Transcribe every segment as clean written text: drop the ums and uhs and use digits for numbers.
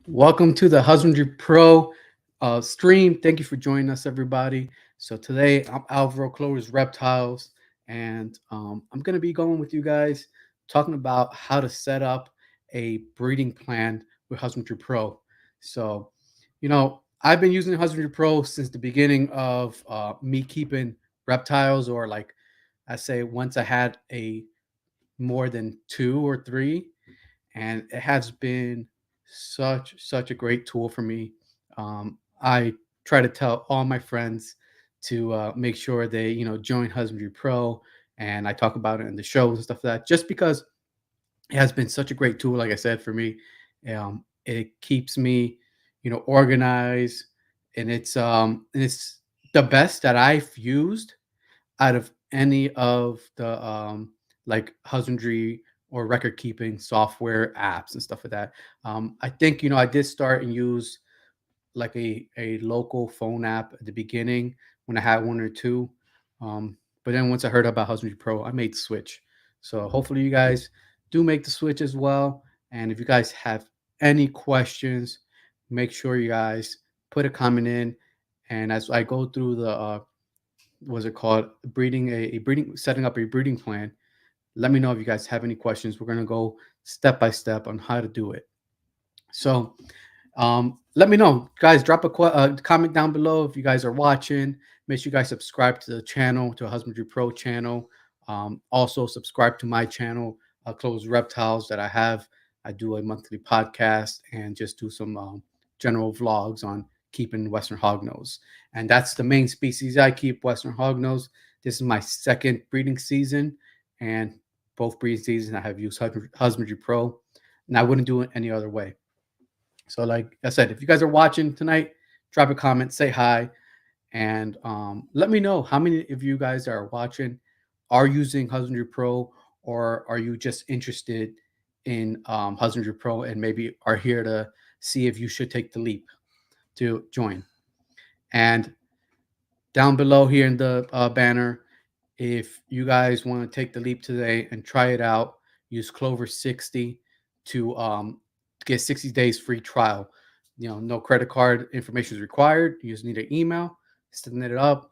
Welcome to the Husbandry.Pro stream. Thank you for joining us, everybody. So today I'm Alvaro, Clover Reptiles, and I'm going to be going with you guys talking about how to set up a breeding plan with Husbandry.Pro. So, I've been using Husbandry.Pro since the beginning of me keeping reptiles, or like I say, once I had a more than two or three, and it has been such a great tool for me. I try to tell all my friends to make sure they join Husbandry.Pro, and I talk about it in the shows and stuff like that. Just because it has been such a great tool, like I said, for me. It keeps me organized, and it's the best that I've used out of any of the like husbandry or record keeping software apps and stuff like that. I think I did start and use like a local phone app at the beginning when I had one or two. But then once I heard about Husbandry.Pro, I made the switch. So hopefully you guys do make the switch as well. And if you guys have any questions, make sure you guys put a comment in. And as I go through the was it called breeding a breeding setting up a breeding plan, let me know if you guys have any questions. We're going to go step by step on how to do it. So let me know, guys. Drop a comment down below if you guys are watching. Make sure you guys subscribe to the channel, to a Husbandry.Pro channel. Also subscribe to my channel, Clover Reptiles, that I have. I do a monthly podcast and just do some general vlogs on keeping Western hognose, and that's the main species I keep, Western hognose. This is my second breeding season, and both breeding seasons I have used Husbandry.Pro, and I wouldn't do it any other way. So, like I said, if you guys are watching tonight, drop a comment, say hi, and let me know how many of you guys that are watching are using Husbandry.Pro, or are you just interested in Husbandry.Pro and maybe are here to see if you should take the leap to join. And down below here in the banner, if you guys want to take the leap today and try it out, use Clover 60 to get 60 days free trial. No credit card information is required. You just need an email, send it up,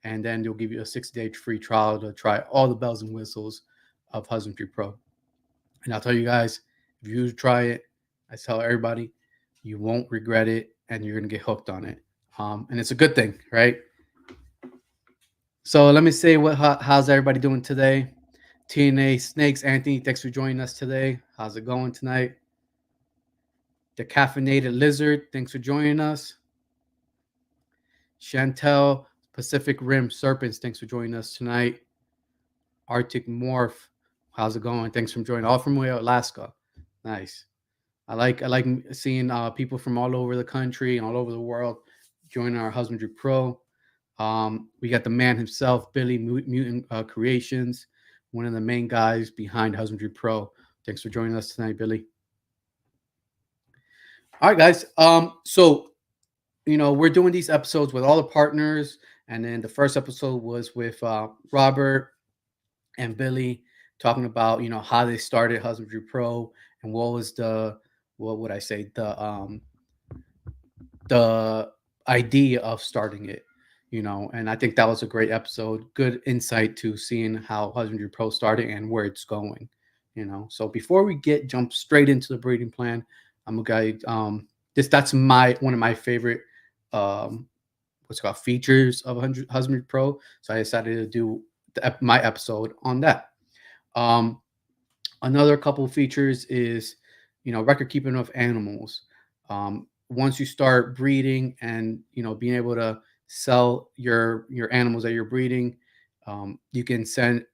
and then they'll give you a 60-day free trial to try all the bells and whistles of Husbandry.Pro. And I'll tell you guys, if you try it, I tell everybody, you won't regret it, and you're gonna get hooked on it. And it's a good thing, right? So let me say how's everybody doing today? TNA Snakes, Anthony, thanks for joining us today. How's it going tonight? The Caffeinated Lizard, thanks for joining us. Chantel, Pacific Rim Serpents, thanks for joining us tonight. Arctic Morph, how's it going? Thanks for joining. All from Alaska. Nice. I like seeing people from all over the country and all over the world joining our Husbandry.Pro. We got the man himself, Billy Mutant Creations, one of the main guys behind Husbandry.Pro. Thanks for joining us tonight, Billy. All right, guys. So we're doing these episodes with all the partners, and then the first episode was with Robert and Billy talking about how they started Husbandry.Pro and what would I say, the idea of starting it. And I think that was a great episode, good insight to seeing how Husbandry.Pro started and where it's going. So before we jump straight into the breeding plan, I'm gonna that's my one of my favorite what's it called, features of Husbandry.Pro. So I decided to do my episode on that. Um, Another couple of features is record keeping of animals. Once you start breeding and being able to sell your animals that you're breeding, you can send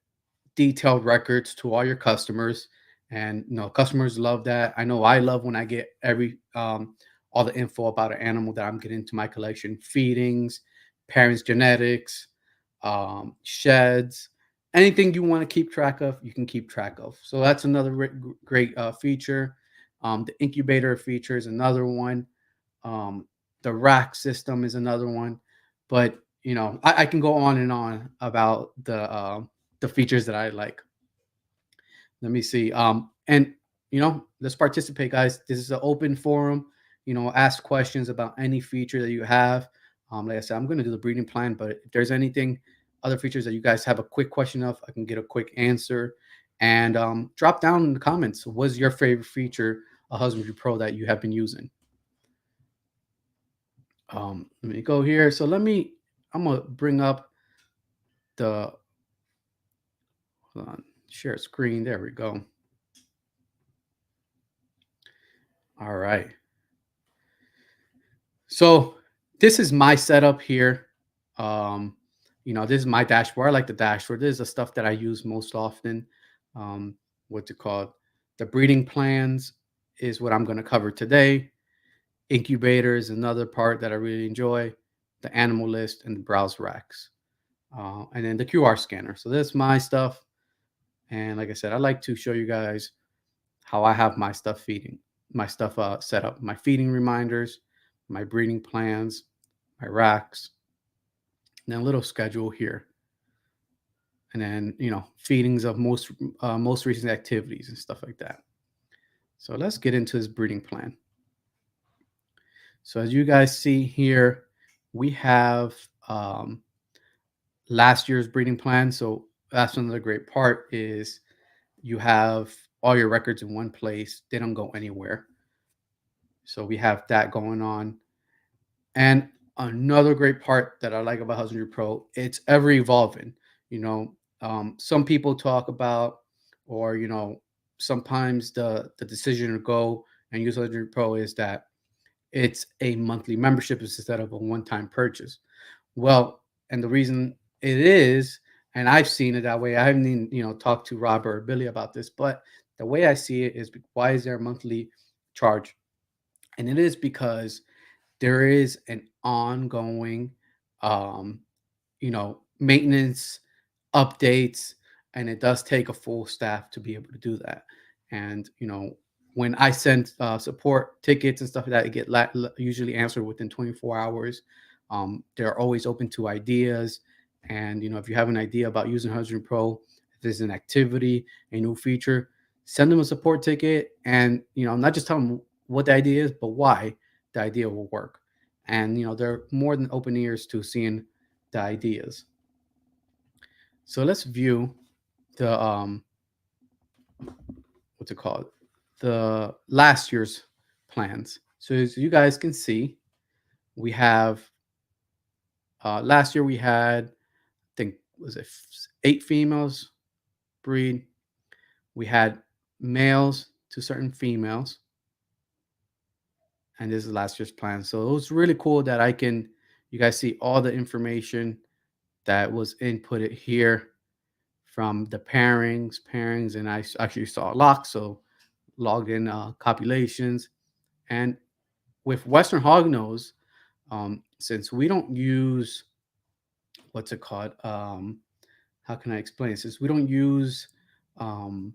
detailed records to all your customers, and customers love that. I know I love when I get all the info about an animal that I'm getting into my collection: feedings, parents' genetics, sheds, anything you want to keep track of, you can keep track of. So that's another great feature. The incubator feature is another one. The rack system is another one. But I can go on and on about the features that I like. Let me see. And let's participate, guys. This is an open forum. ask questions about any feature that you have. Like I said, I'm going to do the breeding plan, but if there's anything, other features that you guys have a quick question of, I can get a quick answer. And drop down in the comments, what's your favorite feature of Husbandry Pro that you have been using? Let me go here. So I'm going to bring up the, hold on, share screen. There we go. All right. So this is my setup here. Um, this is my dashboard. I like the dashboard. This is the stuff that I use most often. Um, what's it called? The breeding plans is what I'm going to cover today. Incubator is another part that I really enjoy. The animal list and the browse racks. And then the QR scanner. So that's my stuff. And like I said, I like to show you guys how I have my stuff set up, my feeding reminders, my breeding plans, my racks, and then a little schedule here, and then feedings of most recent activities and stuff like that. So let's get into this breeding plan. So as you guys see here, we have last year's breeding plan. So that's another great part is you have all your records in one place. They don't go anywhere. So we have that going on. And another great part that I like about Husbandry Pro, it's ever evolving. You know, some people talk about, or sometimes the decision to go and use Husbandry Pro is that it's a monthly membership instead of a one-time purchase. Well, and the reason it is, and I've seen it that way. I haven't even, talked to Robert or Billy about this, but the way I see it is, why is there a monthly charge? And it is because there is an ongoing um, maintenance, updates, and it does take a full staff to be able to do that. And when I send support tickets and stuff like that, it get usually answered within 24 hours. They're always open to ideas, and if you have an idea about using Husbandry Pro, if there's an activity, a new feature, send them a support ticket, and not just tell them what the idea is, but why the idea will work. And they're more than open ears to seeing the ideas. So let's view the what's it called? The last year's plans. So as you guys can see, we have last year we had, I think, was it 8 females breed. We had males to certain females, and this is last year's plan. So it was really cool that you guys see all the information that was inputted here from the pairings, and I actually saw locks, so logged in copulations. And with Western Hognose, since we don't use, what's it called? How can I explain it? Since we don't use um,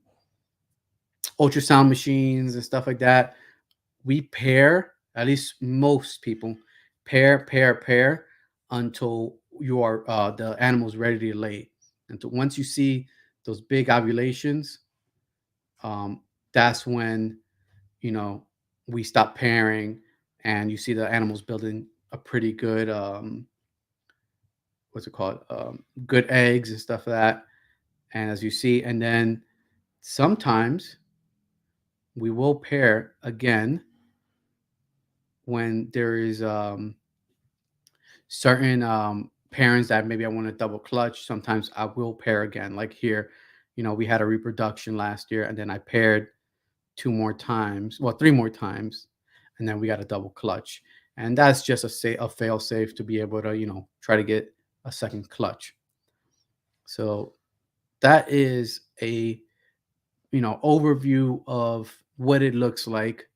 ultrasound machines and stuff like that, we pair, at least most people, pair until the animal's ready to lay. Until once you see those big ovulations, that's when you know we stop pairing, and you see the animals building a pretty good what's it called good eggs and stuff like that. And as you see, and then sometimes we will pair again when there is certain parents that maybe I want to double clutch. Sometimes I will pair again, like here, we had a reproduction last year, and then I paired 2 more times, well, 3 more times, and then we got a double clutch. And that's just a fail safe to be able to try to get a second clutch. So that is a overview of what it looks like.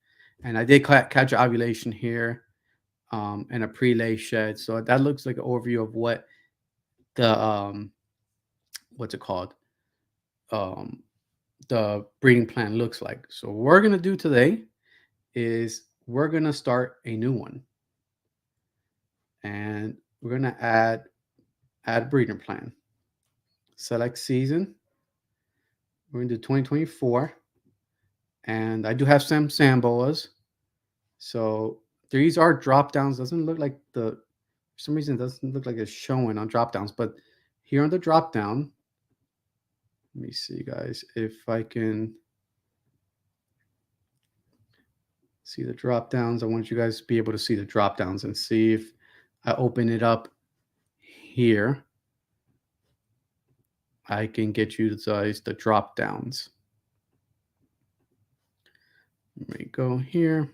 And I did catch ovulation here, and a pre-lay shed. So that looks like an overview of what the what's it called, um, the breeding plan looks like. So what we're gonna do today is we're gonna start a new one, and we're gonna add breeding plan. Select season. We're gonna do 2024, and I do have some samboas. So These are drop downs. Doesn't look like the for some reason it doesn't look like it's showing on drop downs, but here on the drop down, let me see, guys, if I can see the drop downs. I want you guys to be able to see the drop downs and see if I open it up here, I can get you the drop downs. Let me go here.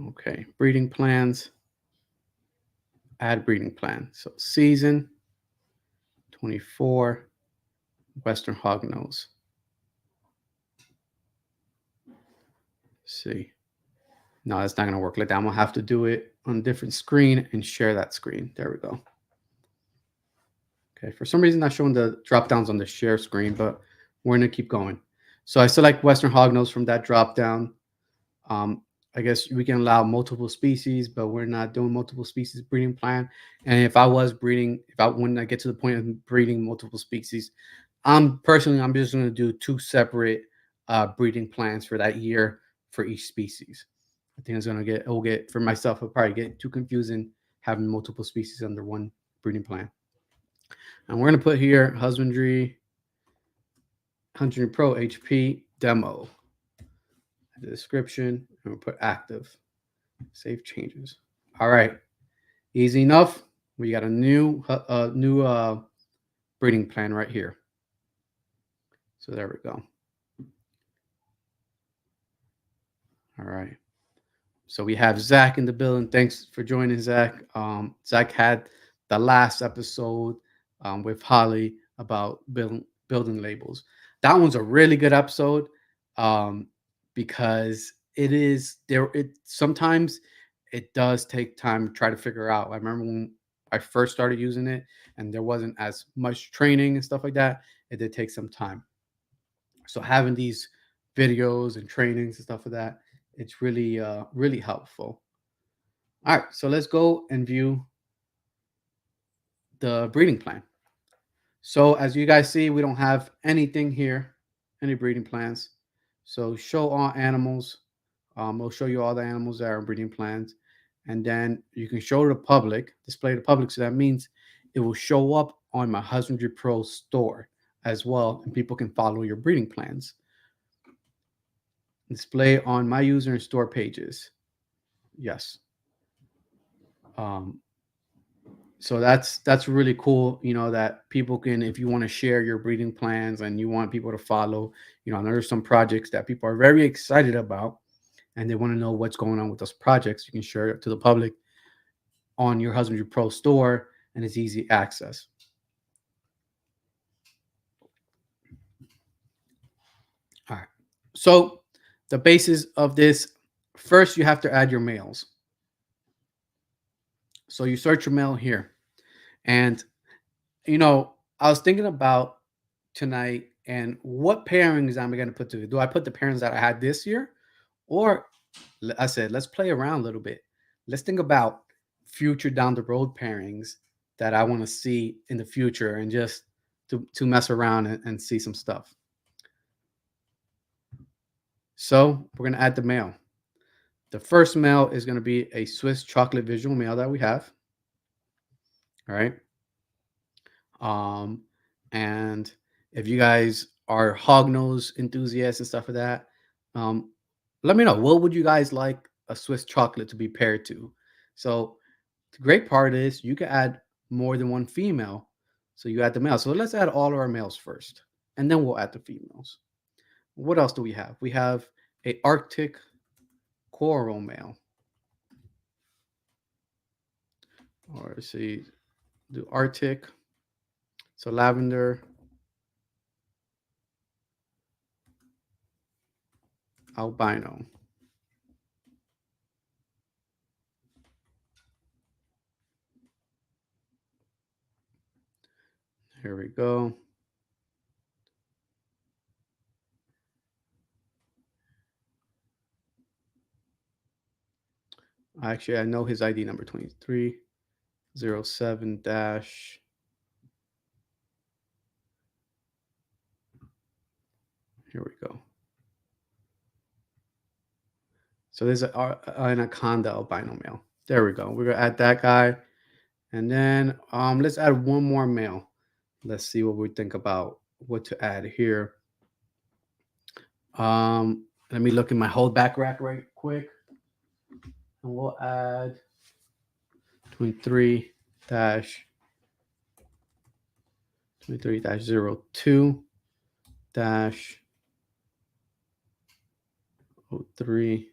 Okay, breeding plans, add breeding plan. So season 24, Western Hognose. See, no, that's not gonna work like that. I'm gonna have to do it on a different screen and share that screen. There we go. Okay, for some reason not showing the drop downs on the share screen, but we're gonna keep going. So I select Western Hognose from that drop down. Um, I guess we can allow multiple species, but we're not doing multiple species breeding plan. And if I was breeding, when I get to the point of breeding multiple species, I'm just going to do two separate breeding plans for that year for each species. I think it will get for myself. It'll probably get too confusing having multiple species under one breeding plan. And we're going to put here Husbandry.Pro HP demo. The description, and we'll put active. Save changes. All right, easy enough. We got a new breeding plan right here. So there we go. All right. So we have Zach in the building. Thanks for joining, Zach. Zach had the last episode with Holly about building labels. That one's a really good episode because it is there. It sometimes it does take time to try to figure out. I remember when I first started using it, and there wasn't as much training and stuff like that. It did take some time. So having these videos and trainings and stuff like that, it's really really helpful. All right, so let's go and view the breeding plan. So as you guys see, we don't have anything here, any breeding plans. So show all animals. We'll show you all the animals that are in breeding plans. And then you can show the public, display to the public. So that means it will show up on my Husbandry Pro store as well. And people can follow your breeding plans. Display on my user and store pages. Yes. Um, so that's really cool, that people can, if you want to share your breeding plans and you want people to follow, there's some projects that people are very excited about and they want to know what's going on with those projects. You can share it to the public on your Husbandry Pro store, and it's easy access. All right, so the basis of this, first you have to add your males. So you search your male here, and I was thinking about tonight and what pairings am I going to put together? Do I put the pairings that I had this year? Or I said, let's play around a little bit. Let's think about future down the road pairings that I want to see in the future and just to mess around and see some stuff. So we're going to add the male. The first male is going to be a Swiss chocolate visual male that we have. All right. And if you guys are hognose enthusiasts and stuff like that, let me know, what would you guys like a Swiss chocolate to be paired to? So the great part is you can add more than one female. So you add the male. So let's add all of our males first, and then we'll add the females. What else do we have? We have a Arctic coral male. Or see, the Arctic. So lavender, albino. Here we go. Actually, I know his ID number 2307 dash. Here we go. So there's an anaconda albino male. There we go. We're gonna add that guy, and then let's add one more male. Let's see what we think about what to add here. Let me look in my whole back rack right quick, and we'll add 23 dash 23-02 dash 03.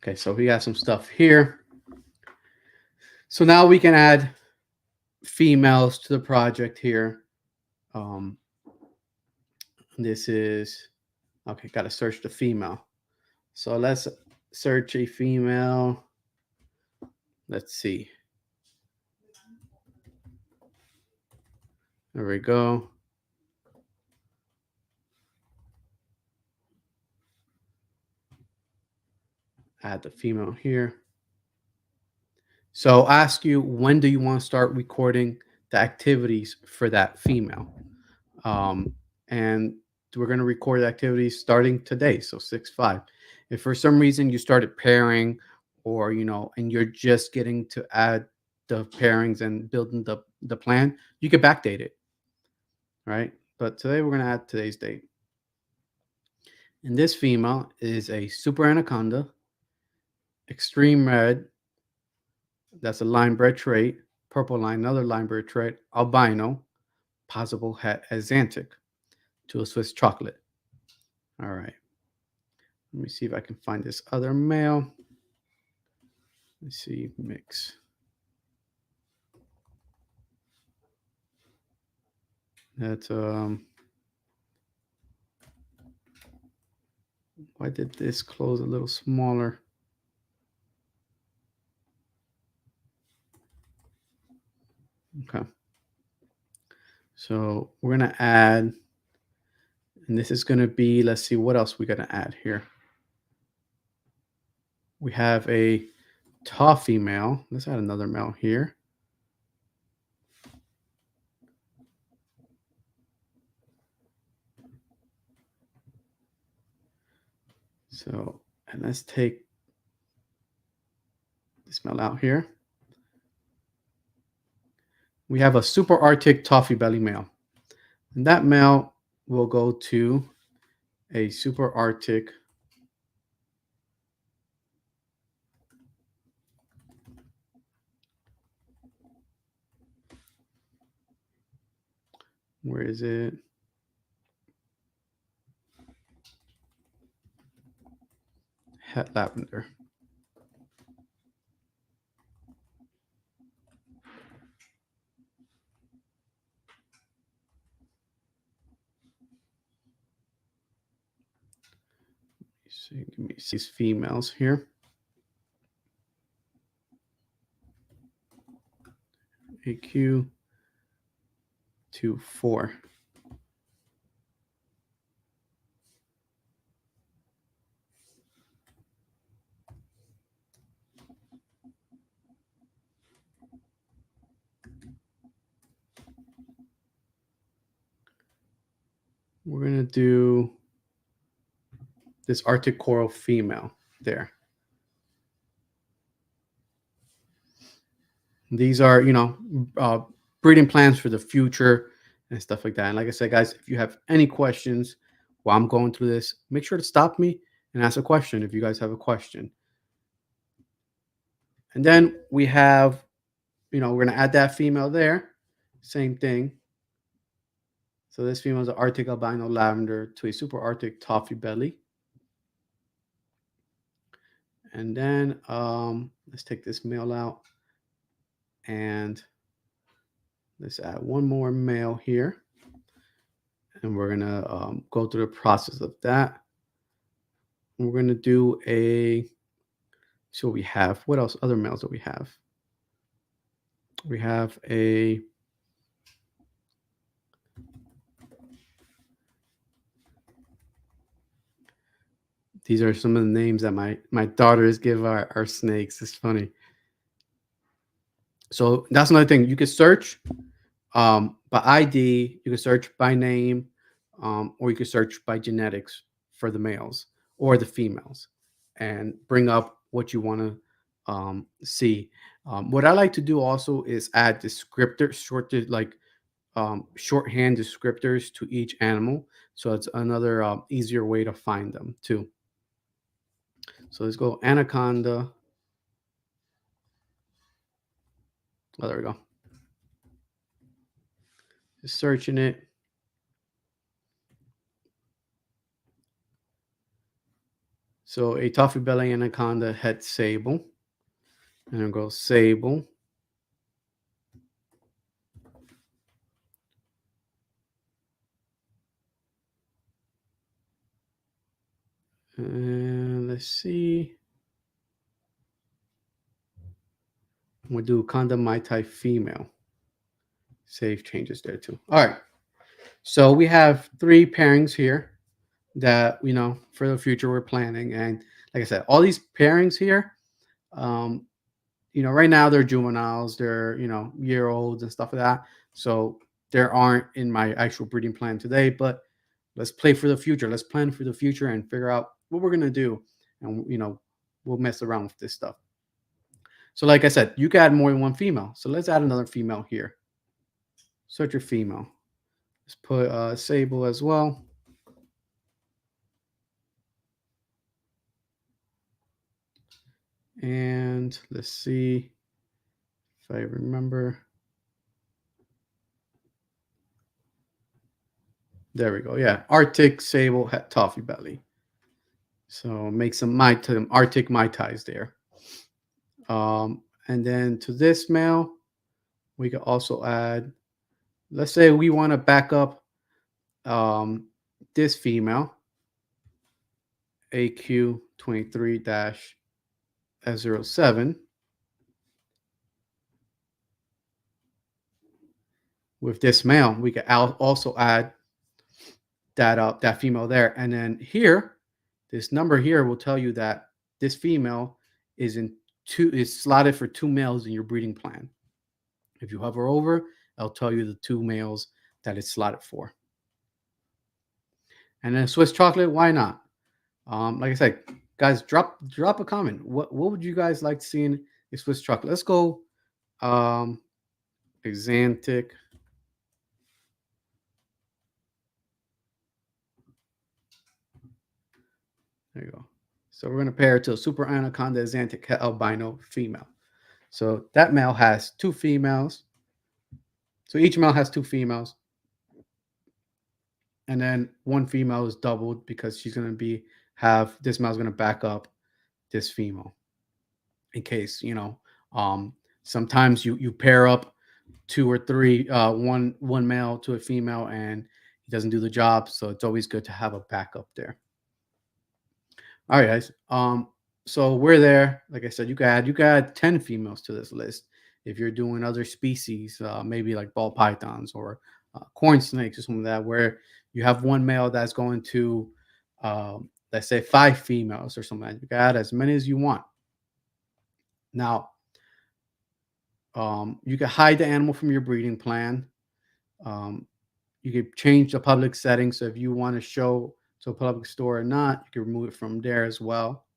Okay, so we got some stuff here. So now we can add females to the project here. This is, okay, got to search the female. So let's search a female. Let's see. There we go. Add the female here. So ask you, when do you want to start recording the activities for that female? And we're going to record the activities starting today, so 6/5. If for some reason you started pairing, or and you're just getting to add the pairings and building the plan, you can backdate it, right? But today we're going to add today's date. And this female is a super anaconda, extreme red, that's a line bred trait, purple line, another line bred trait, albino, possible het Azantic, to a Swiss chocolate. All right. Let me see if I can find this other male. Let's see, mix. That's why did this close a little smaller? Okay. So we're gonna add, and this is gonna be, let's see what else we're gonna add here. We have a toffee male. Let's add another male here. So, and let's take this male out here. We have a super Arctic toffee belly male. And that male will go to a super Arctic where is it? Het lavender. So give me these females here. AQ 24. We're gonna do this Arctic coral female there. These are, breeding plans for the future and stuff like that. And like I said, guys, if you have any questions while I'm going through this, make sure to stop me and ask a question if you guys have a question. And then we have, we're going to add that female there. Same thing. So this female is an Arctic albino lavender to a super Arctic toffee belly. And then let's take this male out. And let's add one more male here. And we're going to go through the process of that. And we're going to do a, so we have, what else? Other males that we have? We have a These are some of the names that my daughters give our snakes. It's funny. So that's another thing. You can search by ID, you can search by name, or you can search by genetics for the males or the females, and bring up what you want to see. What I like to do also is add descriptors, shorthand descriptors to each animal, so it's another easier way to find them too. So let's go anaconda. Oh, there we go. Just searching it. So a toffee belly anaconda het sable. And I'll go sable. And let's see. We'll do Conda Mai Tai female. Save changes there too. All right. So we have 3 pairings here that, for the future we're planning. And like I said, all these pairings here, um, right now they're juveniles, they're, year olds and stuff like that. So there aren't in my actual breeding plan today, but let's play for the future. Let's plan for the future and figure out what we're going to do. And, we'll mess around with this stuff. So like I said, you can add more than one female. So let's add another female here. Search your female. Let's put sable as well. And let's see if I remember. There we go. Yeah, Arctic sable toffee belly. So make some Arctic Mai Tais there. And then to this male, we could also add, let's say we want to back up this female, AQ23-07. With this male, we could also add that female there. And then here, this number here will tell you that this female is slotted for 2 males in your breeding plan. If you hover over, I'll tell you the 2 males that it's slotted for. And then Swiss chocolate, why not? Like I said, guys, drop a comment. What would you guys like to see in a Swiss chocolate? Let's go Exantic. There you go. So we're going to pair it to a super anaconda Exantic albino female. So that male has 2 females. So each male has 2 females. And then one female is doubled because she's going to this male's going to back up this female. In case, sometimes you pair up 2 or 3, one male to a female, and he doesn't do the job. So it's always good to have a backup there. All right, guys. So we're there. Like I said, you can add 10 females to this list if you're doing other species, maybe like ball pythons or corn snakes or something like that, where you have one male that's going to, let's say, 5 females or something like that. You can add as many as you want. Now, you can hide the animal from your breeding plan. You can change the public settings. So if you want to show to a public store or not, you can remove it from there as well.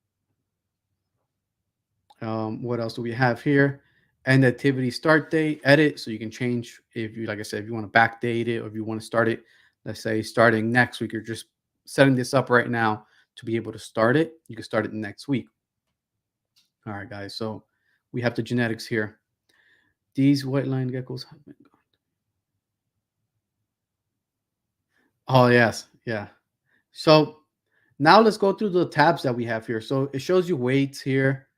What else do we have here? End activity start date, edit. So you can change like I said, if you want to backdate it or if you want to start it, let's say starting next week, you're just setting this up right now to be able to start it. You can start it next week. All right, guys. So we have the genetics here. These white line geckos have been gone. Oh, yes. Yeah. So now let's go through the tabs that we have here. So it shows you weights here.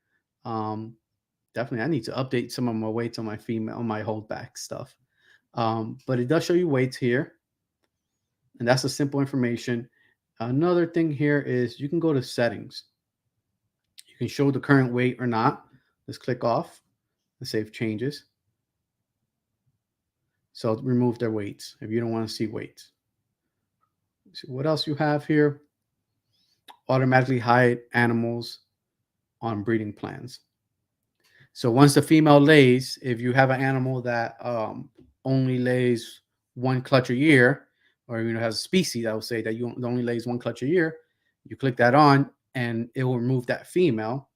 Definitely, I need to update some of my weights on my holdback stuff. But it does show you weights here. And that's the simple information. Another thing here is you can go to settings. You can show the current weight or not. Let's click off and save changes. So remove their weights if you don't want to see weights. So what else you have here? automatically hide animals on breeding plans. So once the female lays, if you have an animal that only lays one clutch a year, or has a species that will say that you only lays one clutch a year, you click that on, and it will remove that female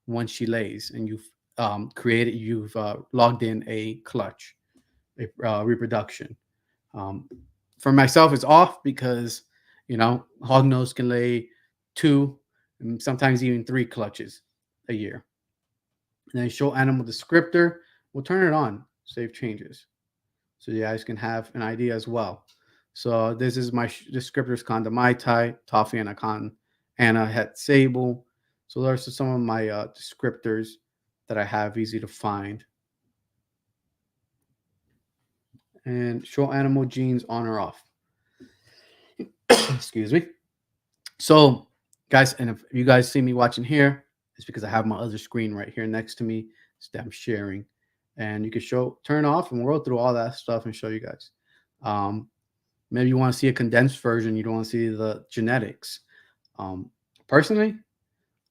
once she lays, and you've logged in a clutch, a reproduction. Um, for myself, it's off because hognose can lay two, and sometimes even three clutches a year. And then show animal descriptor. We'll turn it on, save changes, so you guys can have an idea as well. So this is my descriptors: Conda Mai Tai, Toffee Anaconda, Anna Het Sable. So those are some of my descriptors that I have easy to find. And show animal genes on or off. Excuse me. So, guys, and if you guys see me watching here, it's because I have my other screen right here next to me that I'm sharing. And you can turn off, and we'll go through all that stuff and show you guys. Maybe you want to see a condensed version. You don't want to see the genetics. Personally,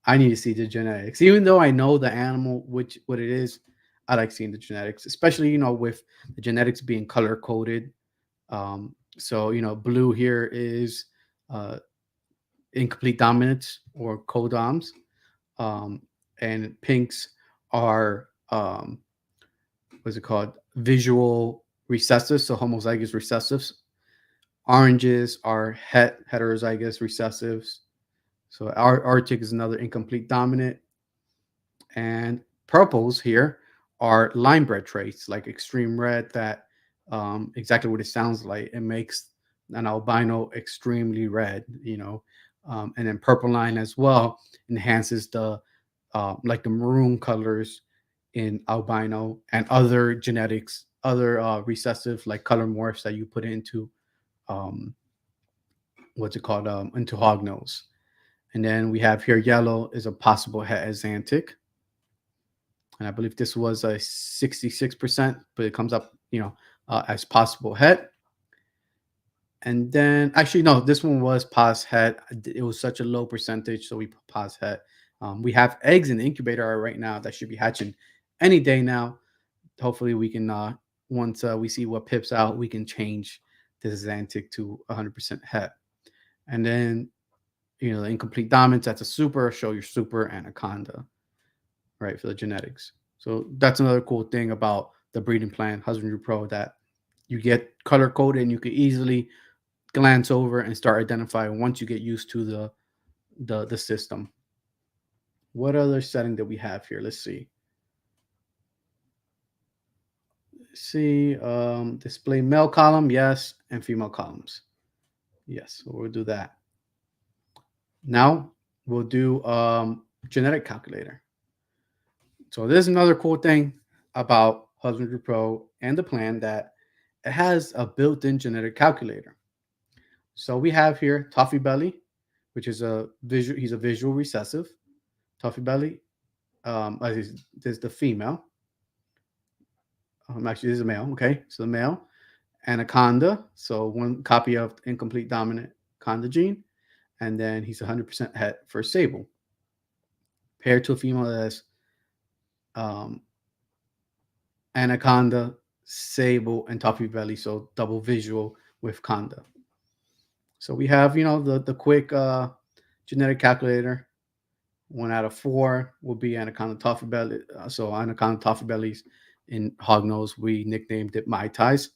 I need to see the genetics. Even though I know the animal, what it is, I like seeing the genetics, especially, with the genetics being color coded. So, blue here is incomplete dominance or codoms, and pinks are what's it called, visual recessives, so homozygous recessives. Oranges are heterozygous recessives. So our Arctic is another incomplete dominant, and purples here are line bred traits like extreme red, that exactly what it sounds like. It makes an albino extremely red, and then purple line as well enhances the like the maroon colors in albino, and other genetics, other recessive like color morphs that you put into um, what's it called, into hognose. And then we have here yellow is a possible het axanthic, and I believe this was a 66%, but it comes up, as possible het. And then actually no, this one was pos het. It was such a low percentage, so we put pos het. We have eggs in the incubator right now that should be hatching any day now. Hopefully we can once we see what pips out, we can change this Xanthic to 100% het. And then the incomplete dominance, that's a super. Show your super anaconda, right, for the genetics. So that's another cool thing about the breeding plan Husbandry Pro, that you get color coded and you can easily glance over and start identifying once you get used to the system. What other setting that we have here? Let's see. Display male column, yes, and female columns, yes. So we'll do that. Now we'll do genetic calculator. So this is another cool thing about Husbandry Pro and the plan, that it has a built-in genetic calculator. So we have here Toffee Belly, which is he's a visual recessive. Toffee Belly, this is the female. Actually, this is a male. Okay, so the male. Anaconda, so one copy of incomplete dominant conda gene, and then he's 100% het for sable. Paired to a female that's anaconda, sable, and toffee belly, so double visual with conda. So we have, the quick genetic calculator. 1 out of 4 will be anaconda toffee belly. So anaconda toffee bellies in hognose, we nicknamed it Mai Tais.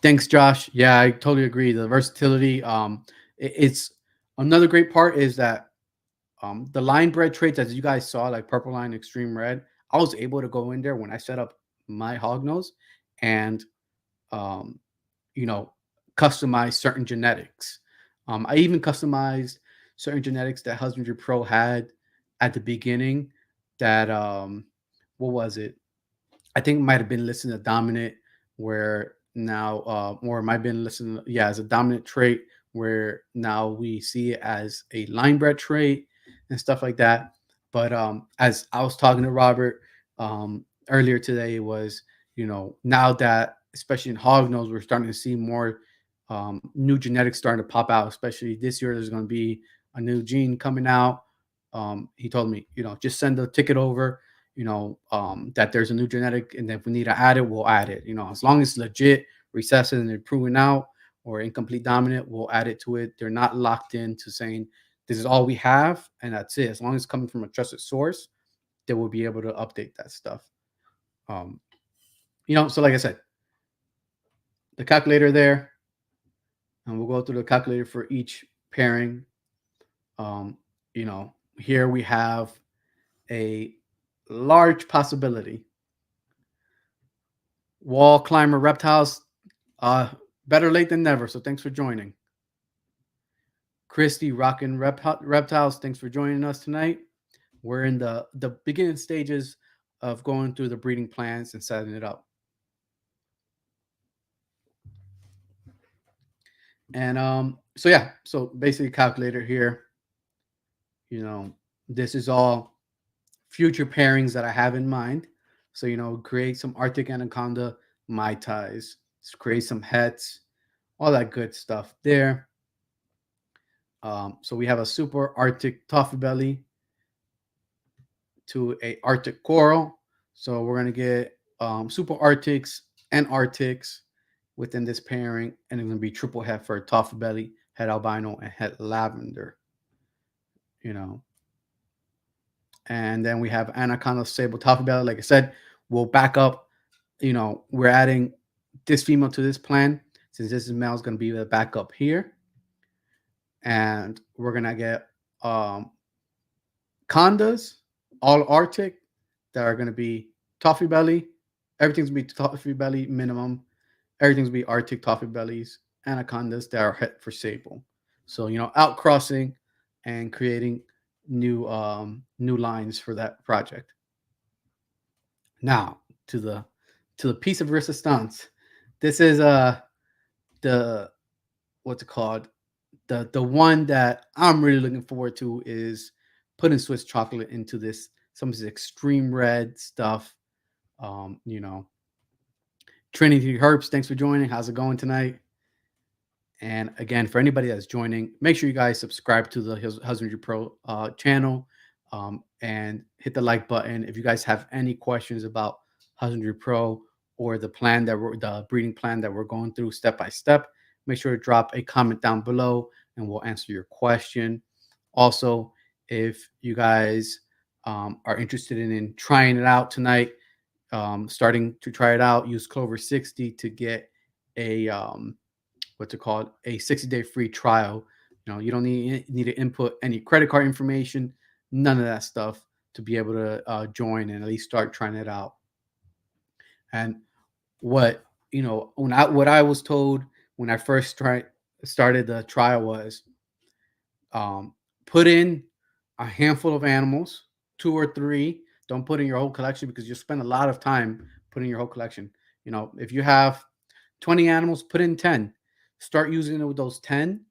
Thanks, Josh. Yeah, I totally agree. The versatility. It's another great part is that the line bred traits, as you guys saw, like purple line, extreme red. I was able to go in there when I set up my hognose and um, customize certain genetics. I even customized certain genetics that Husbandry Pro had at the beginning. That what was it? I think it might have been listed as dominant, where now, or it might have been listed, as a dominant trait, where now we see it as a line bred trait and stuff like that. But as I was talking to Robert earlier today, was now that especially in hognose, we're starting to see more new genetics starting to pop out, especially this year. There's going to be a new gene coming out. He told me, just send the ticket over, that there's a new genetic, and if we need to add it, we'll add it. As long as it's legit, recessive, and they're proven out, or incomplete dominant, we'll add it to it. They're not locked into saying this is all we have and that's it. As long as it's coming from a trusted source, they will be able to update that stuff. Um, so like I said, the calculator there, and we'll go through the calculator for each pairing. Um, here we have a large possibility. Wall climber reptiles, better late than never. So thanks for joining. Christy Rockin' Reptiles, thanks for joining us tonight. We're in the beginning stages of going through the breeding plans and setting it up. And so basically calculator here, this is all future pairings that I have in mind. So, create some Arctic Anaconda Mai Tais, create some hets, all that good stuff there. So we have a super Arctic Toffee Belly to a Arctic Coral. So we're going to get super Arctics and Arctics within this pairing, and it's going to be triple het for Toffee Belly, het albino, and het lavender. And then we have Anaconda Sable Toffee Belly. Like I said, we'll back up. We're adding this female to this plan, since this is male is going to be the backup here. And we're going to get condas, all Arctic, that are going to be Toffee Belly. Everything's going to be Toffee Belly minimum. Everything's going to be Arctic Toffee Bellies, Anacondas that are het for sable. So, out crossing and creating new lines for that project. Now to the piece of resistance. This is the what's it called? The one that I'm really looking forward to is putting Swiss chocolate into this, some of this extreme red stuff. Trinity Herbs, thanks for joining. How's it going tonight? And again, for anybody that's joining, make sure you guys subscribe to the Husbandry.Pro channel, and hit the like button. If you guys have any questions about Husbandry.Pro or the breeding plan that we're going through step by step, make sure to drop a comment down below and we'll answer your question. Also, if you guys are interested in trying it out tonight, starting to try it out, use Clover 60 to get a what's it called, a 60-day free trial. You don't need to input any credit card information, none of that stuff, to be able to join and at least start trying it out. And what I was told when I first started the trial was, put in a handful of animals, 2 or 3. Don't put in your whole collection, because you'll spend a lot of time putting your whole collection. If you have 20 animals, put in 10. Start using it with those 10.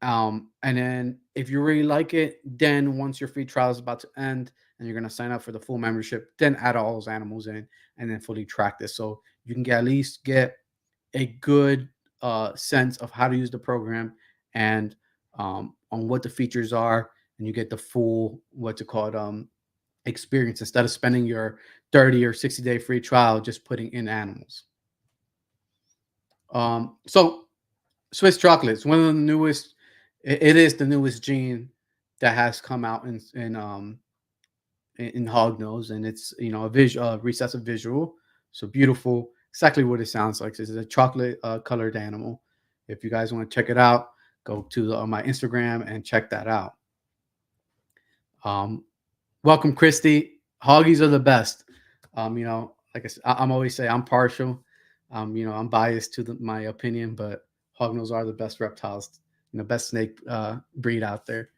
And then if you really like it, then once your free trial is about to end and you're going to sign up for the full membership, then add all those animals in and then fully track this. So you can at least get a good sense of how to use the program and on what the features are. And you get the full, experience, instead of spending your 30 or 60-day free trial just putting in animals. So Swiss chocolate is one of the newest. It is the newest gene that has come out in hognose, and it's a recessive visual. So beautiful, exactly what it sounds like. This is a chocolate colored animal. If you guys want to check it out, go to my Instagram and check that out. Welcome, Christy. Hoggies are the best. Like I said, I'm always say I'm partial. I'm biased to my opinion, but hognose are the best reptiles, best snake breed out there.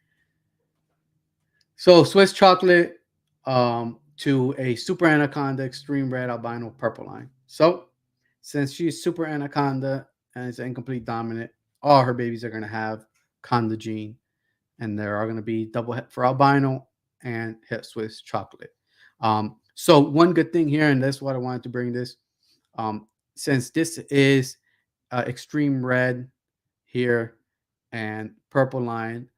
So Swiss chocolate to a super anaconda extreme red albino purple line. So since she's super anaconda and it's incomplete dominant, all her babies are going to have conda gene, and there are going to be double het for albino and het Swiss chocolate. So one good thing here, and that's what I wanted to bring this, since this is extreme red here and purple line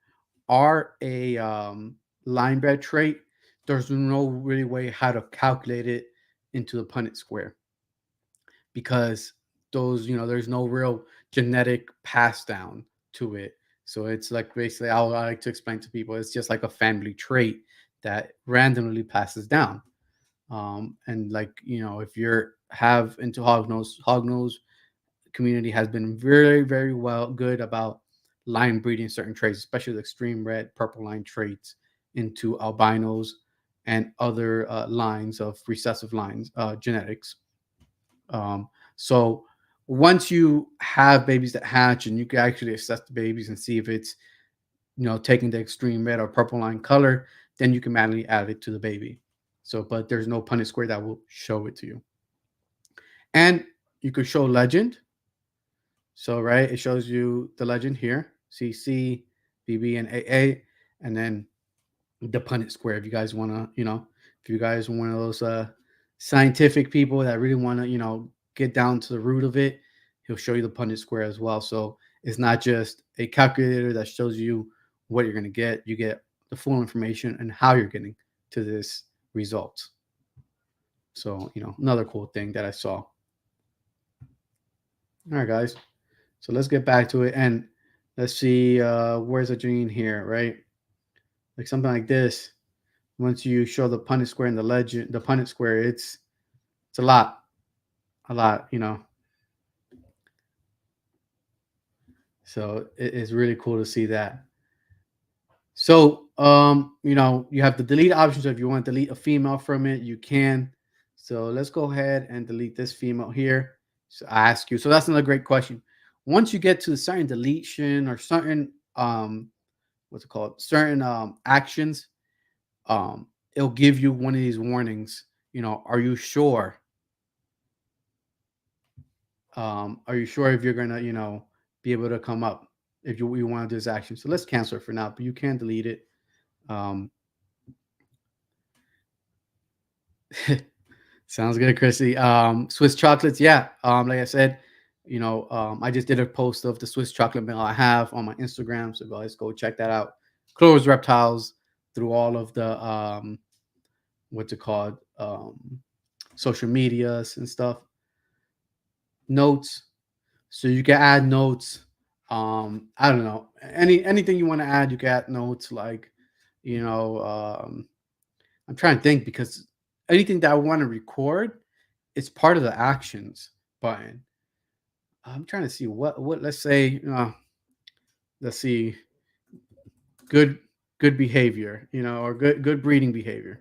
are a line bred trait, there's no really way how to calculate it into the Punnett square because those, there's no real genetic pass down to it. So it's like basically, I like to explain to people, it's just like a family trait that randomly passes down. And like, if you're have into hognose community has been very, very good about line breeding certain traits, especially the extreme red, purple line traits into albinos and other lines of recessive lines genetics. So once you have babies that hatch and you can actually assess the babies and see if it's taking the extreme red or purple line color, then you can manually add it to the baby. So, but there's no Punnett square that will show it to you. And you could show legend. So, right, it shows you the legend here, CC, BB, and AA, and then the Punnett square. If you guys want to, if you guys are one of those scientific people that really want to, get down to the root of it, he'll show you the Punnett square as well. So it's not just a calculator that shows you what you're going to get. You get the full information and how you're getting to this result. So, another cool thing that I saw. All right, guys. So let's get back to it and let's see where's the gene here, right? Like something like this. Once you show the Punnett square and the legend, the Punnett square, it's a lot, So it's really cool to see that. So you have the delete options. So if you want to delete a female from it, you can. So let's go ahead and delete this female here. So I ask you. So that's another great question. Once you get to certain deletion or certain what's it called? Certain actions, it'll give you one of these warnings. Are you sure? Are you sure if you're gonna, be able to come up if you want to do this action? So let's cancel it for now, but you can delete it. Sounds good, Chrissy. Swiss chocolates, yeah. Like I said, I just did a post of the Swiss chocolate milk I have on my Instagram, so guys go check that out. Clover Reptiles through all of the what's it called, social medias and stuff. Notes, so you can add notes. I don't know, anything you want to add, you can add notes. Like, I'm trying to think because anything that I want to record, it's part of the actions button. I'm trying to see what let's say, let's see, good behavior, or good breeding behavior.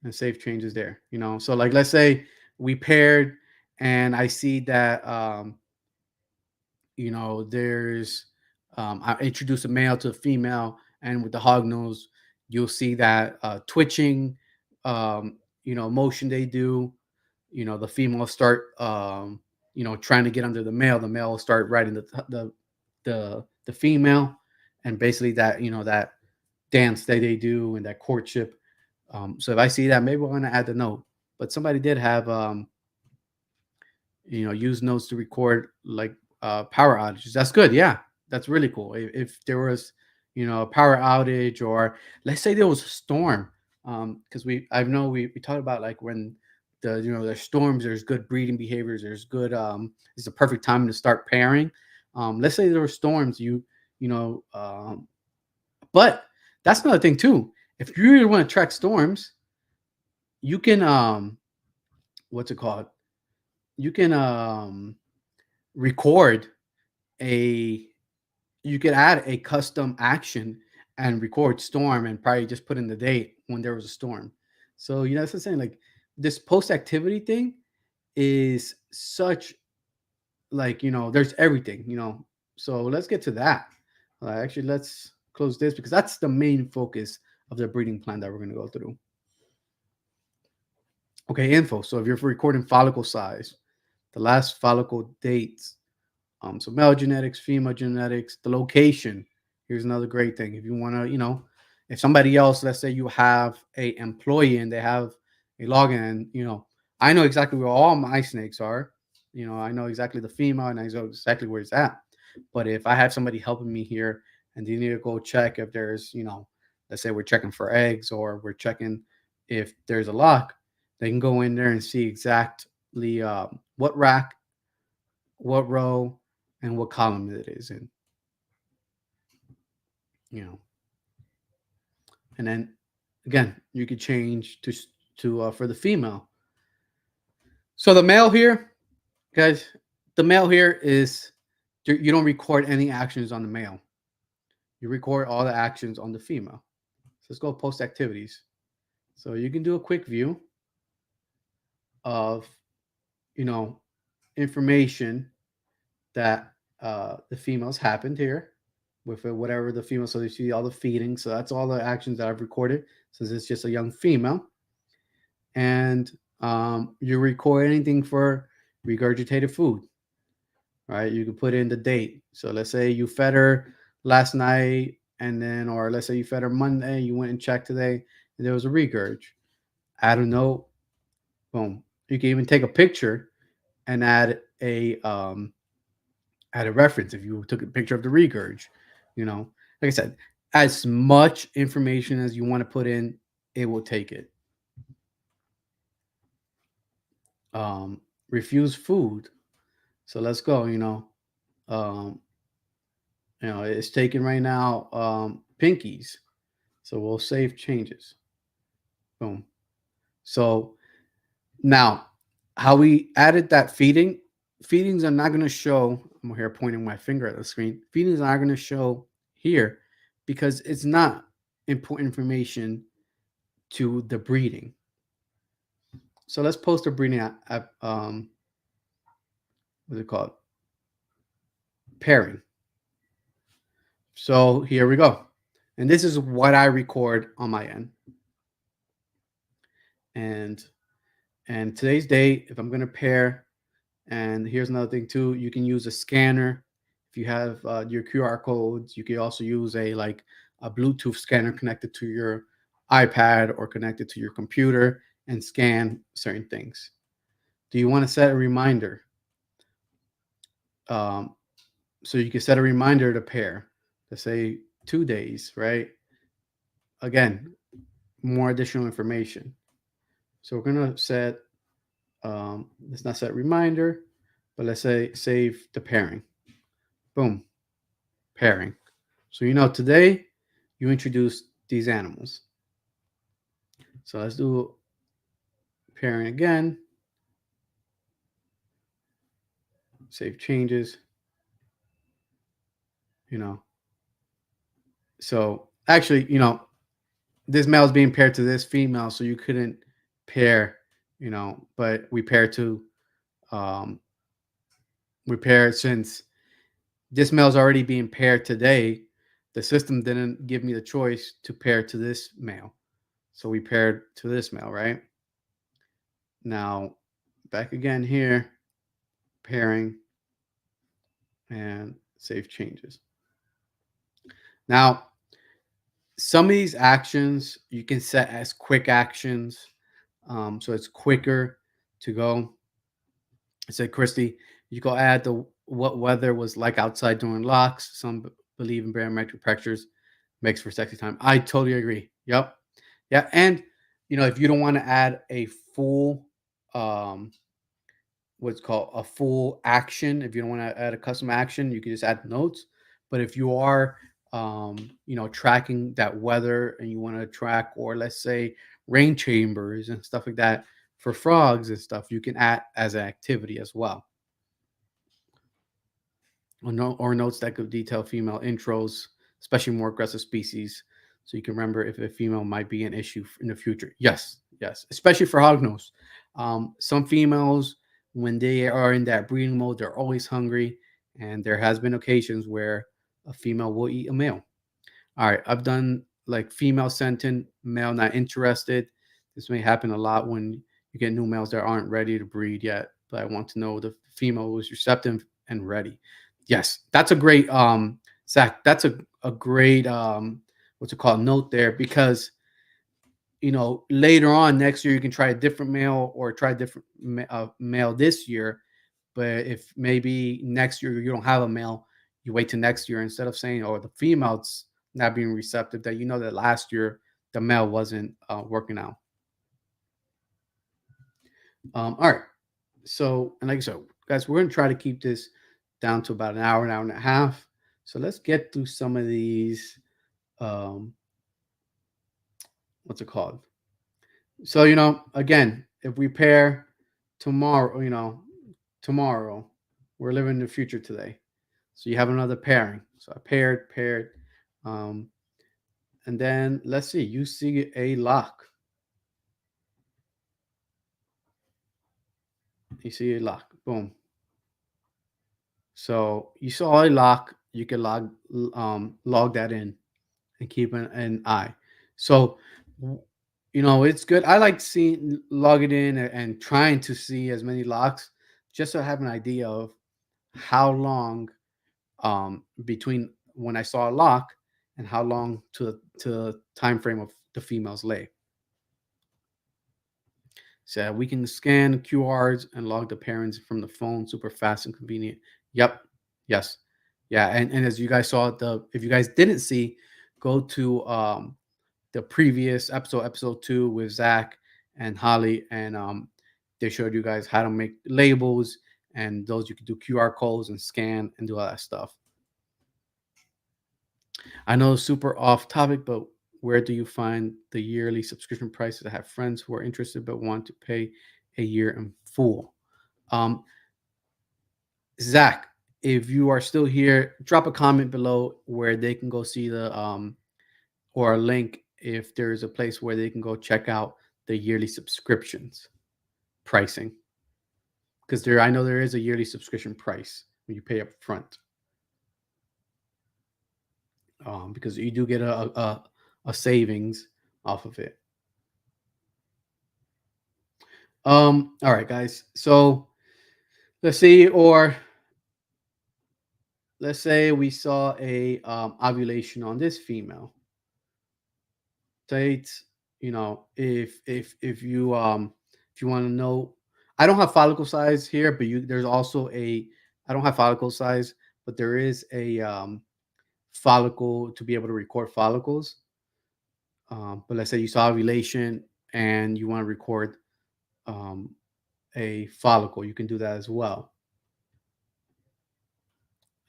And save changes there, So like let's say we paired and I see that there's I introduce a male to a female, and with the hog nose, you'll see that twitching, motion they do. The female start, trying to get under the male. The male will start riding the female, and basically that that dance that they do and that courtship. So if I see that, maybe I want to add the note. But somebody did have use notes to record like power outages. That's good. Yeah, that's really cool. If there was, a power outage, or let's say there was a storm, because I know we talked about like when there's storms, there's good breeding behaviors, there's good it's the perfect time to start pairing. Let's say there were storms, but that's another thing too. If you really want to track storms, you can what's it called? You can record a you could add a custom action and record storm and probably just put in the date when there was a storm. So that's what I'm saying. Like this post activity thing is such, like, there's everything, So let's get to that. Actually, let's close this because that's the main focus of the breeding plan that we're going to go through. Okay, info. So if you're recording follicle size, the last follicle dates, so male genetics, female genetics, the location. Here's another great thing. If you want to, if somebody else, let's say you have a employee and they have a login, and I know exactly where all my snakes are. I know exactly the female and I know exactly where it's at. But if I have somebody helping me here and they need to go check if there's, let's say we're checking for eggs or we're checking if there's a lock, they can go in there and see exactly what rack, what row, and what column it is in, you know. And then again, you could change to for the female. So the male here, guys, the male here is you don't record any actions on the male. You record all the actions on the female. So let's go post activities. So you can do a quick view of, you know, information that the females happened here with whatever the female. So you see all the feeding. So that's all the actions that I've recorded since it's just a young female. And you record anything for regurgitated food, right? You can put in the date. So let's say you fed her last night, and then, or let's say you fed her Monday, you went and checked today, and there was a regurg. Add a note, boom. You can even take a picture and add a reference if you took a picture of the regurg. You know, like I said, as much information as you want to put in, it will take it. Refuse food. So let's go. Um, it's taken right now. Pinkies. So we'll save changes. Boom. So now, how we added that feedings are not going to show. I'm here pointing my finger at the screen. Feedings are not going to show here because it's not important information to the breeding. So let's post a breeding what's it called? Pairing. So here we go. And this is what I record on my end. And today's date, if I'm going to pair, and here's another thing too, you can use a scanner. If you have your QR codes, you can also use a Bluetooth scanner connected to your iPad or connected to your computer and scan certain things. Do you want to set a reminder? Um, so you can set a reminder to pair, to say 2 days, right? Again, more additional information. So we're going to set, let's not set reminder, but let's say save the pairing. Boom, pairing. So today you introduce these animals. So let's do pairing again. Save changes. So actually, this male is being paired to this female, so you couldn't pair, but we paired um, since this male is already being paired today. The system didn't give me the choice to pair to this male. So we paired to this male, right? Now, back again here, pairing, and save changes. Now, some of these actions you can set as quick actions. So it's quicker to go. I said, Christy, you go add the what weather was like outside during locks. Some believe in barometric pressures makes for sexy time. I totally agree. Yep. Yeah. And, if you don't want to add a full, what's called a full action, if you don't want to add a custom action, you can just add notes. But if you are, tracking that weather and you want to track, or let's say rain chambers and stuff like that for frogs and stuff, you can add as an activity as well. Or notes that could detail female intros, especially more aggressive species, so you can remember if a female might be an issue in the future. Yes, especially for hognose. Some females, when they are in that breeding mode, they're always hungry, and there has been occasions where a female will eat a male. All right, I've done like female sentient, male not interested. This may happen a lot when you get new males that aren't ready to breed yet, but I want to know the female was receptive and ready. Yes, that's a great Zach. That's a great what's it called note there, because later on next year you can try a different male or try a different male this year. But if maybe next year you don't have a male, you wait till next year instead of saying, "Oh, the female's not being receptive." That that last year the male wasn't working out. All right. So, and like I said, guys, we're gonna try to keep this down to about an hour and a half. So let's get through some of these. Um, what's it called? So again, if we pair tomorrow, tomorrow, we're living in the future today. So you have another pairing. So I paired, um, and then let's see. You see a lock. You see a lock. Boom. So you saw a lock. You can log that in and keep an eye. So it's good. I like seeing log it in and trying to see as many locks just so I have an idea of how long between when I saw a lock and how long to the time frame of the female's lay. So we can scan QRs and log the parents from the phone, super fast and convenient. Yep. Yes. Yeah. And as you guys saw, if you guys didn't see, go to the previous episode 2 with Zach and Holly, and they showed you guys how to make labels, and those you can do QR codes and scan and do all that stuff. I know it's super off topic, but where do you find the yearly subscription prices? I have friends who are interested but want to pay a year in full. Um, Zach, if you are still here, drop a comment below where they can go see the or a link if there is a place where they can go check out the yearly subscriptions pricing. Because I know there is a yearly subscription price when you pay up front. Because you do get a savings off of it. All right, guys. So let's see, or let's say we saw a ovulation on this female. States, if you want to know, I don't have follicle size here, but there's also I don't have follicle size, but there is a follicle to be able to record follicles. But let's say you saw ovulation and you want to record um, a follicle, you can do that as well.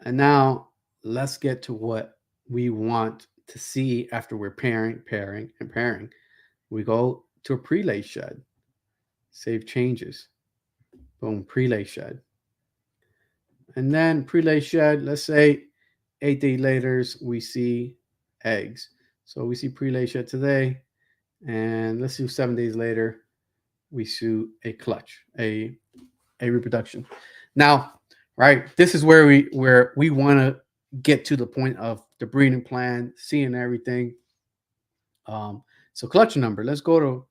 And now let's get to what we want to see after we're pairing. We go to a prelay shed, save changes, boom, prelay shed. And then prelay shed, let's say 8 days later, we see eggs. So we see prelay shed today, and let's do 7 days later, we see a clutch, a reproduction. Now, right, this is where we want to get to the point of the breeding plan, seeing everything. So clutch number. Let's go to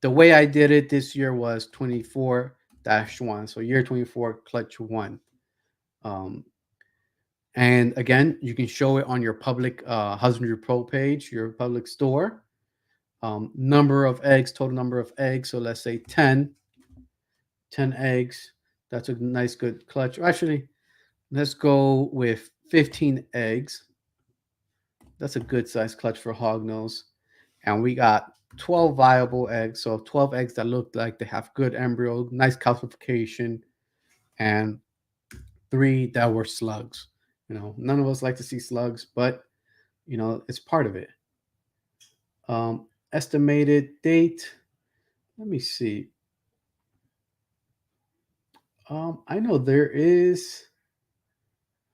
the way I did it this year was 24-1. So year 24, clutch 1. And again, you can show it on your public Husbandry.Pro page, your public store. Number of eggs, total number of eggs. So let's say 10 eggs. That's a nice, good clutch. Actually, let's go with 15 eggs. That's a good size clutch for hognose. And we got 12 viable eggs. So 12 eggs that look like they have good embryo, nice calcification, and 3 that were slugs. None of us like to see slugs, but it's part of it. Estimated date. Let me see. I know there is.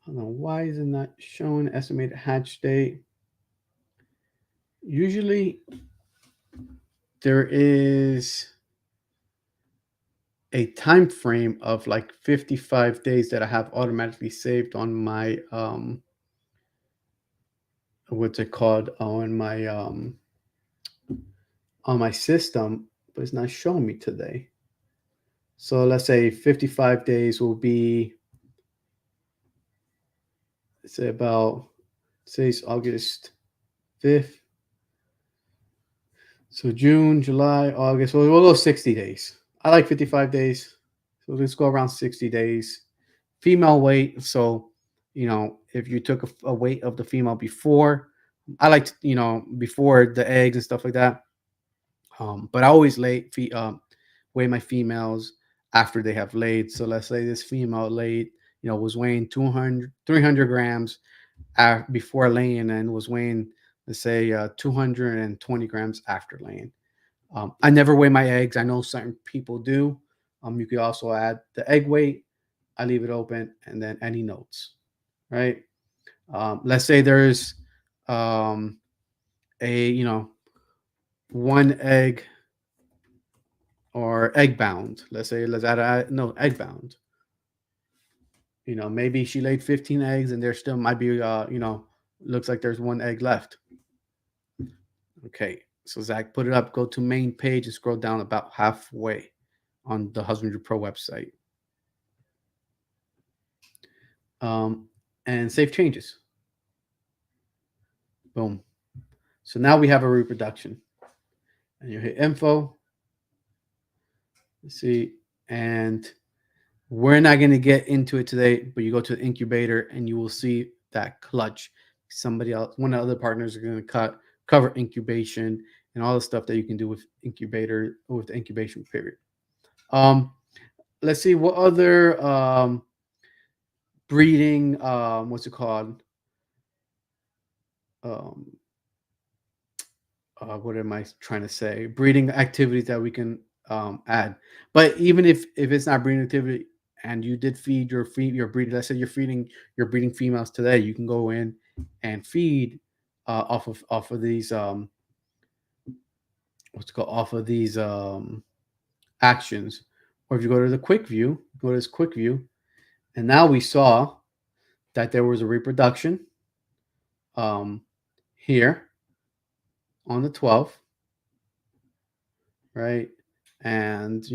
I don't know why is it not showing estimated hatch date. Usually there is a time frame of like 55 days that I have automatically saved on my what's it called on my system, but it's not showing me today. So let's say 55 days will be, let's say about, say it's August 5th. So June, July, August. Well, we'll go 60 days. I like 55 days. So let's go around 60 days. Female weight. So, if you took a weight of the female before, I like to, before the eggs and stuff like that. But I always weigh my females after they have laid. So let's say this female laid, was weighing 200, 300 grams before laying and was weighing, let's say, 220 grams after laying. I never weigh my eggs. I know certain people do. You could also add the egg weight. I leave it open, and then any notes, right? Let's say there's a one egg or egg bound. Let's say let's add no egg bound. Maybe she laid 15 eggs, and there still might be looks like there's one egg left. Okay, so Zach, put it up. Go to main page and scroll down about halfway on the Husbandry Pro website. And save changes. Boom. So now we have a reproduction. And you hit info. Let's see. And we're not going to get into it today, but you go to the incubator and you will see that clutch. Somebody else, one of the other partners are going to cover incubation and all the stuff that you can do with incubator, with the incubation period. Let's see what other breeding, what's it called? What am I trying to say? Breeding activities that we can add. But even if it's not breeding activity and you did feed your breeding, let's say you're feeding your breeding females today, you can go in and feed off of these off of these actions. Or if you go to the quick view, go to this quick view, and now we saw that there was a reproduction here on the 12th, right? And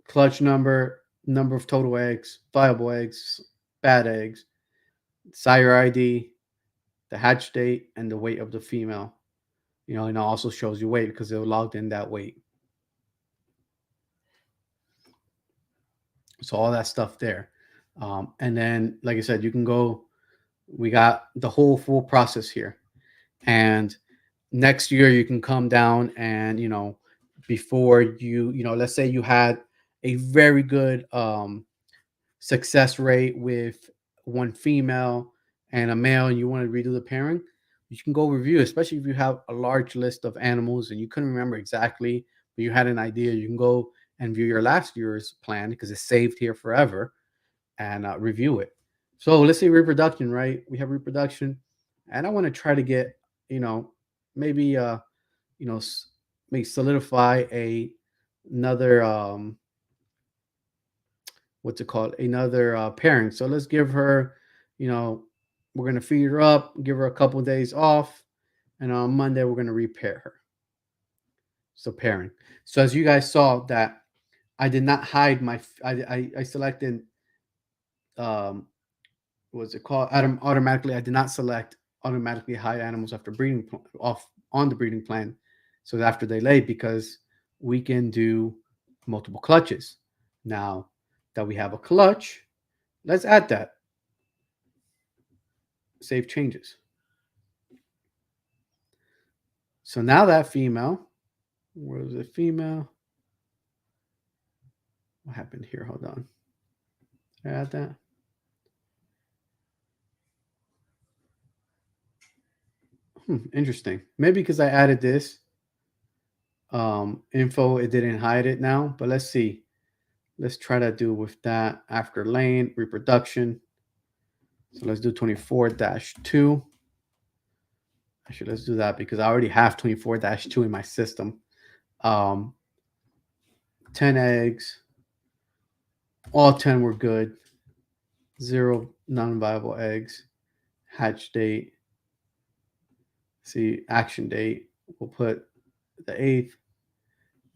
clutch number of total eggs, viable eggs, bad eggs, sire ID, the hatch date, and the weight of the female. And it also shows you weight because it logged in that weight. So all that stuff there. And then, like I said, you can go, we got the whole full process here. And next year you can come down and, before let's say you had a very good success rate with one female and a male and you want to redo the pairing, you can go review, especially if you have a large list of animals and you couldn't remember exactly, but you had an idea. You can go and view your last year's plan because it's saved here forever and review it. So let's say reproduction, right? We have reproduction, and I want to try to get, maybe, maybe solidify another what's it called? Another pairing. So let's give her, we're gonna feed her up, give her a couple of days off, and on Monday we're gonna repair her. So pairing. So as you guys saw that I did not hide my, I selected, what's it called? Automatically, I did not select automatically hide animals after breeding off on the breeding plan. So after they lay, because we can do multiple clutches. Now that we have a clutch, let's add that. Save changes. So now that female, where was the female? What happened here? Hold on. Add that. Interesting. Maybe because I added this info, it didn't hide it now. But let's see. Let's try to do with that after laying reproduction. So let's do 24-2. Actually, let's do that because I already have 24-2 in my system. 10 eggs. All 10 were good. 0 non-viable eggs. Hatch date. See, action date. We'll put the 8th.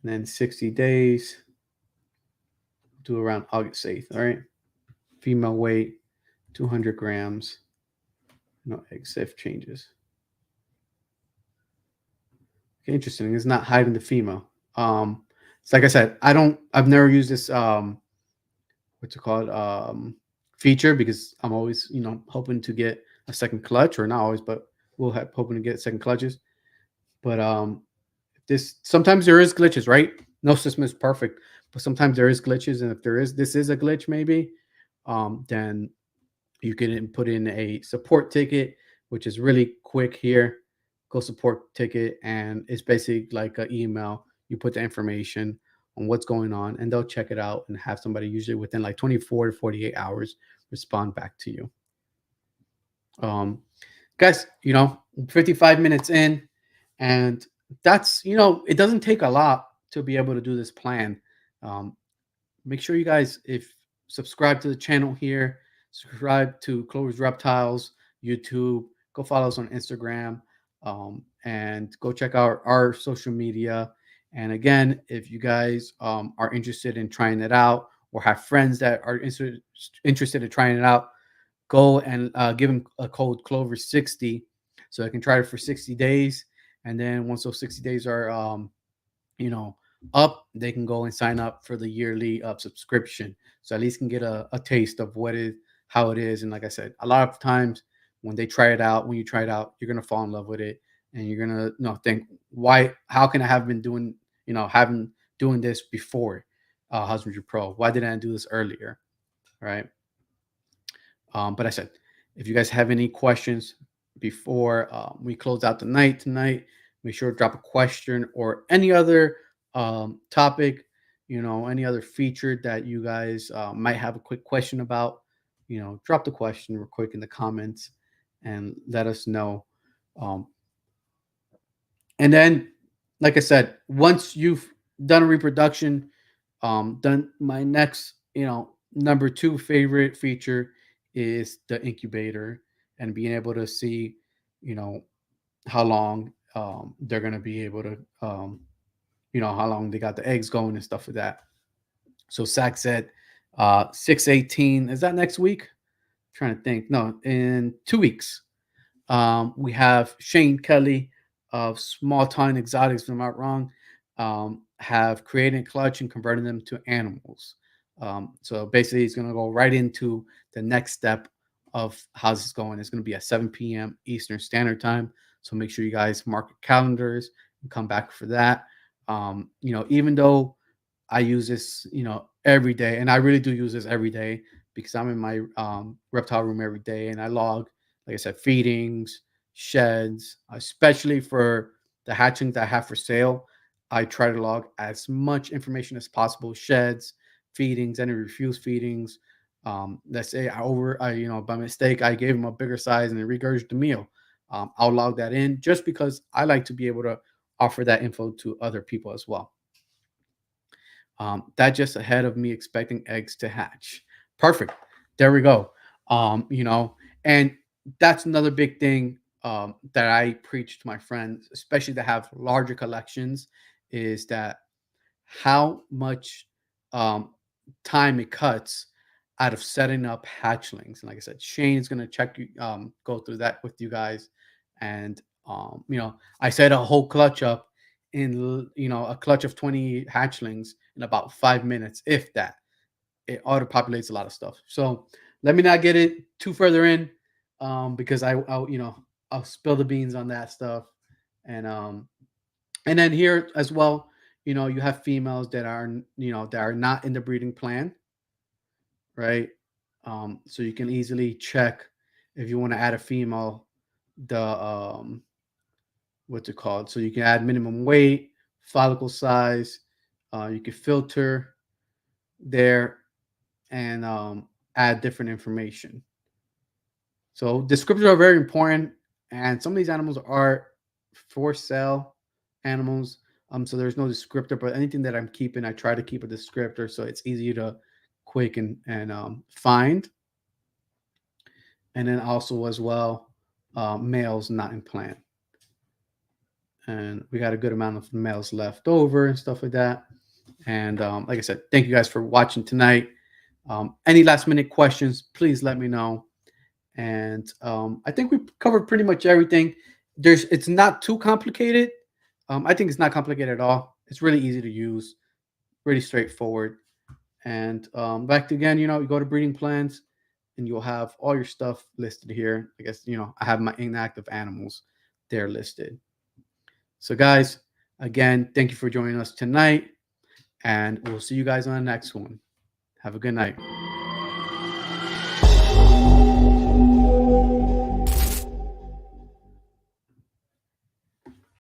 And then 60 days. Do around August 8th. All right. Female weight, 200 grams. No egg safe changes. Interesting. It's not hiding the female. It's like I said, I've never used this what's it called feature, because I'm always hoping to get a second clutch, or not always, but we'll have hoping to get second clutches. But this sometimes there is glitches, right? No system is perfect, but sometimes there is glitches, and if this is a glitch, maybe, then you can put in a support ticket, which is really quick here. Go support ticket, and it's basically like an email. You put the information on what's going on, and they'll check it out and have somebody, usually within like 24 to 48 hours, respond back to you. Um, Guys, 55 minutes in, and that's, it doesn't take a lot to be able to do this plan. Um, Make sure you guys, if subscribe to the channel here, subscribe to Clover's Reptiles YouTube, go follow us on Instagram, and go check out our social media. And again, if you guys are interested in trying it out, or have friends that are interested in trying it out, go and give them a code Clover60, so they can try it for 60 days. And then once those 60 days are you know up, they can go and sign up for the yearly subscription, so at least can get a taste of how it is. And like I said, a lot of times when you try it out, you're gonna fall in love with it, and you're gonna think, why, how can I have been doing having doing this before Husbandry Pro? Why didn't I do this earlier? Right. But I said, if you guys have any questions before we close out the night tonight, make sure to drop a question, or any other topic, any other feature that you guys might have a quick question about. Drop the question real quick in the comments and let us know. Um, and then, like I said, once you've done a reproduction, then my next, number two favorite feature is the incubator, and being able to see, you know, how long they're gonna be able to, how long they got the eggs going and stuff like that. So Zach said, 6/18. Is that next week? I'm trying to think. No, in 2 weeks. We have Shane Kelly of Small Time Exotics, if I'm not wrong, have created a clutch and converted them to animals. So basically, he's going to go right into the next step of how's this going. It's going to be at 7 p.m. Eastern Standard Time. So make sure you guys mark your calendars and come back for that. Even though I use this, every day, and I really do use this every day, because I'm in my reptile room every day, and I log, like I said, feedings, sheds, especially for the hatchings that I have for sale. I try to log as much information as possible: sheds, feedings, any refused feedings. Let's say by mistake, I gave him a bigger size and they regurgitated the meal. I'll log that in, just because I like to be able to offer that info to other people as well. That just ahead of me expecting eggs to hatch. Perfect. There we go. And that's another big thing that I preach to my friends, especially that have larger collections, is that how much um, time it cuts out of setting up hatchlings. And like I said, Shane's going to go through that with you guys. And I set a whole clutch up in a clutch of 20 hatchlings in about 5 minutes, if that. It auto populates a lot of stuff. So let me not get it too further in, because I'll spill the beans on that stuff. And then here as well, you have females that are not in the breeding plan, right? So you can easily check, if you want to add a female, the what's it called? So you can add minimum weight, follicle size. You can filter there, and add different information. So descriptors are very important, and some of these animals are for sale animals. So there's no descriptor, but anything that I'm keeping, I try to keep a descriptor, so it's easy to quick and find. And then also as well, males not in plan. And we got a good amount of males left over and stuff like that. And like I said, thank you guys for watching tonight. Any last minute questions, please let me know. And I think we covered pretty much everything. It's not too complicated. I think it's not complicated at all. It's really easy to use, really straightforward. And back to again, you go to breeding plans and you'll have all your stuff listed here. I guess, I have my inactive animals there listed. So, guys, again, thank you for joining us tonight. And we'll see you guys on the next one. Have a good night.